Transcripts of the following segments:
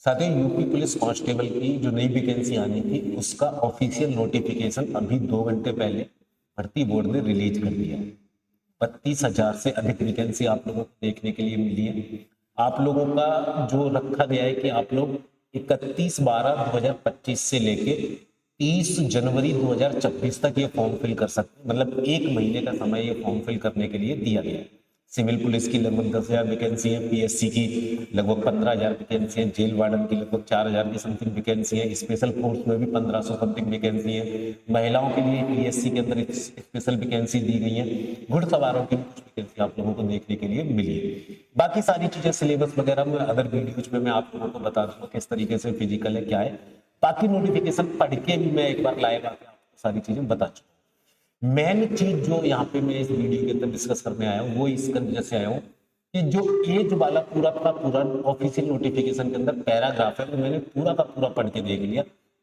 साथ ही UP police constable की जो नई वैकेंसी आनी थी उसका ऑफिशियल नोटिफिकेशन अभी 2 घंटे पहले भर्ती बोर्ड ने रिलीज कर दिया है। 32,000 से अधिक वैकेंसी आप लोगों को देखने के लिए मिली है। आप लोगों का जो रखा गया है कि आप लोग 31/12/2025 से लेके 30 जनवरी 2026 तक ये फॉर्म फिल कर सकते हैं। मतलब 1 महीने का समय ये फॉर्म फिल करने के लिए दिया गया है। सिविल पुलिस की लगभग 10,000 वैकेंसी है, पीएससी की लगभग 15,000 वैकेंसी है, जेल वार्डन की लगभग 4,000 की समथिंग वैकेंसी है, स्पेशल फोर्स में भी 1,500 समथिंग वैकेंसी है। महिलाओं के लिए पीएससी के अंदर स्पेशल वैकेंसी दी गई है। घुड़सवारों की कुछ वैकेंसी आप लोगों को देखने के लिए मिली है। बाकी सारी चीजें सिलेबस वगैरह में अदर वीडियोज में मैं आप लोगों को बता दूंगा किस तरीके से फिजिकल है क्या है। बाकी नोटिफिकेशन पढ़ के भी मैं एक बार लाइव आके आपको सारी चीजें बता चुका हूँ। मेन चीज जो यहाँ पे मैं इस वीडियो के अंदर डिस्कस करने आया हूँ वो इस वजह से आया हूँ कि जो एज वाला पूरा का पूरा ऑफिशियल नोटिफिकेशन के अंदर पैराग्राफ है वो मैंने पूरा का पूरा पढ़ के देख लिया।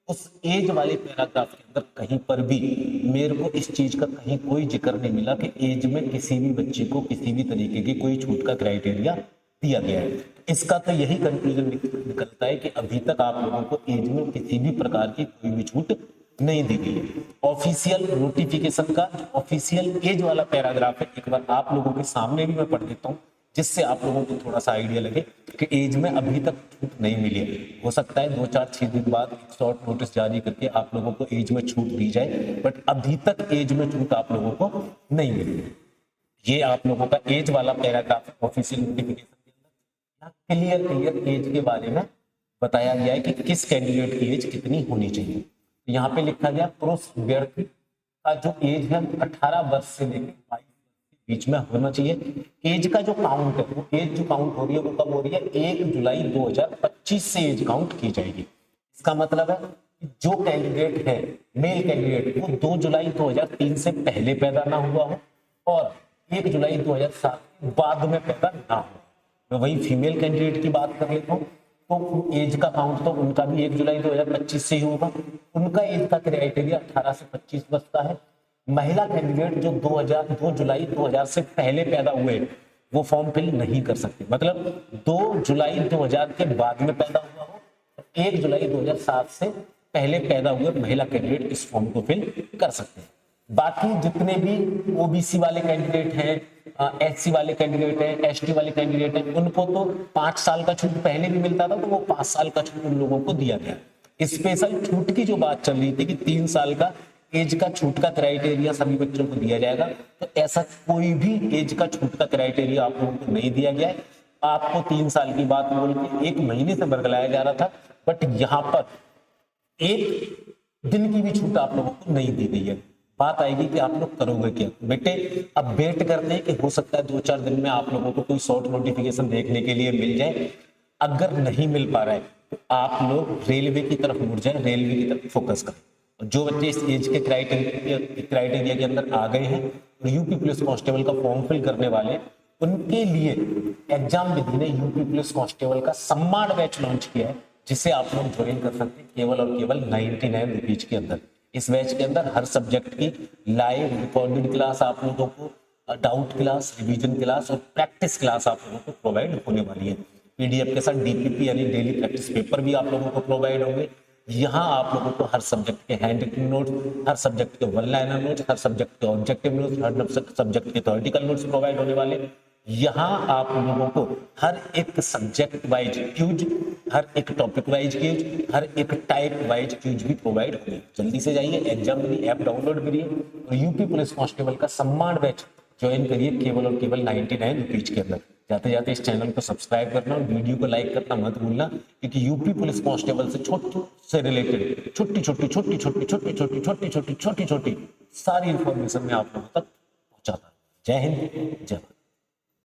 उस एज वाले पैराग्राफ के अंदर कहीं पर भी मेरे को इस चीज का कहीं कोई जिक्र नहीं मिला कि एज में किसी भी बच्चे को किसी भी तरीके की कोई छूट का क्राइटेरिया दिया गया है। इसका तो यही कंक्लूजन निकलता है कि अभी तक आप लोगों को एज में किसी भी प्रकार की कोई भी छूट नहीं दी गई है। ऑफिशियल नोटिफिकेशन का ऑफिशियल एज वाला पैराग्राफ है, एक बार आप लोगों के सामने भी मैं पढ़ देता हूँ जिससे आप लोगों को थोड़ा सा आइडिया लगे कि एज में अभी तक छूट नहीं मिली है। हो सकता है 2-4-6 दिन बाद एक शॉर्ट नोटिस जारी करके आप लोगों को एज में छूट दी जाए, बट अभी तक एज में छूट आप लोगों को नहीं मिली है। ये आप लोगों का एज वाला पैराग्राफ ऑफिशियल नोटिफिकेशन के अंदर क्लियर एज के बारे में बताया गया है कि किस कैंडिडेट की एज कितनी होनी चाहिए। यहाँ पे लिखा गया पुरुष अभ्यर्थी का जो एज है 18 वर्ष से लेकर 22 के बीच में होना चाहिए। एज का जो काउंट है वो एज जो काउंट हो रही है वो कब हो रही है 1 जुलाई 2025 से एज काउंट की जाएगी। इसका मतलब है कि जो कैंडिडेट है मेल कैंडिडेट वो 2 जुलाई 2003 से पहले पैदा ना हुआ हो और 1 जुलाई 2007 के बाद में पैदा ना हो। मैं वही फीमेल कैंडिडेट की बात कर लेता हूँ तो एज का काउंट तो उनका भी 1 जुलाई 2025 से ही होगा। उनका एज का क्राइटेरिया 18 से 25 वर्ष का है। महिला कैंडिडेट जो 2 जुलाई 2000 से पहले पैदा हुए वो फॉर्म फिल नहीं कर सकते। मतलब 2 जुलाई 2000 के बाद में पैदा हुआ हो, 1 जुलाई 2007 से पहले पैदा हुए महिला कैंडिडेट इस फॉर्म को फिल कर सकते हैं। बाकी जितने भी ओबीसी वाले कैंडिडेट हैं, एससी वाले कैंडिडेट हैं, एसटी वाले कैंडिडेट हैं, उनको तो 5 साल का छूट पहले भी मिलता था तो वो 5 साल का छूट उन लोगों को दिया गया। स्पेशल छूट की जो बात चल रही थी कि 3 साल का एज का छूट का क्राइटेरिया सभी बच्चों को दिया जाएगा, तो ऐसा कोई भी एज का छूट का क्राइटेरिया आप लोगों को नहीं दिया गया है। आपको 3 साल की बात बोल के 1 महीने से बरगलाया जा रहा था, बट यहाँ पर 1 दिन की भी छूट आप लोगों को नहीं दी गई है। बात आएगी कि आप लोग करोगे क्या। बेटे अब वेट करते हैं कि हो सकता है 2-4 दिन में आप लोगों को कोई शॉर्ट नोटिफिकेशन देखने के लिए मिल जाए। अगर नहीं मिल पा रहा है तो आप लोग रेलवे की तरफ मुड़ जाए, रेलवे की तरफ फोकस करें। जो बच्चे इस एज के क्राइटेरिया के अंदर आ गए हैं और यूपी पुलिस कांस्टेबल का फॉर्म फिल करने वाले, उनके लिए एग्जाम विधि ने यूपी पुलिस कांस्टेबल का सम्मान बैच लॉन्च किया है जिसे आप लोग ज्वाइन कर सकते हैं केवल और केवल 99 रुपीज के अंदर। इस बैच के अंदर हर सब्जेक्ट की लाइव रिकॉर्डेड क्लास आप लोगों को, डाउट क्लास, रिवीजन क्लास और प्रैक्टिस क्लास आप लोगों को प्रोवाइड होने वाली है। पीडीएफ के साथ डीपीपी यानी डेली प्रैक्टिस पेपर भी आप लोगों को प्रोवाइड होंगे। यहाँ आप लोगों को हर सब्जेक्ट के हैंड रिटन नोट्स, हर सब्जेक्ट के वन लाइनर नोट्स, हर सब्जेक्ट के ऑब्जेक्टिव नोट्स, हर सब्जेक्ट के थ्योरेटिकल नोट्स प्रोवाइड होने वाले। यहाँ आप लोगों को हर एक सब्जेक्ट वाइज क्यूज, हर एक टॉपिक वाइज क्यूज, हर एक टाइप वाइज क्यूज भी प्रोवाइड होंगे। जल्दी से जाइए, एग्जाम मिली ऐप डाउनलोड करिए और यूपी पुलिस कांस्टेबल का सम्मान बैच ज्वाइन करिए केवल और केवल 99 रुपीज के अंदर। जाते जाते इस चैनल को सब्सक्राइब करना और वीडियो को लाइक करना मत भूलना, क्योंकि यूपी पुलिस कांस्टेबल से रिलेटेड छोटी छोटी सारी इंफॉर्मेशन मैं आप लोगों तक पहुंचाता हूँ। जय हिंद, जय भारत।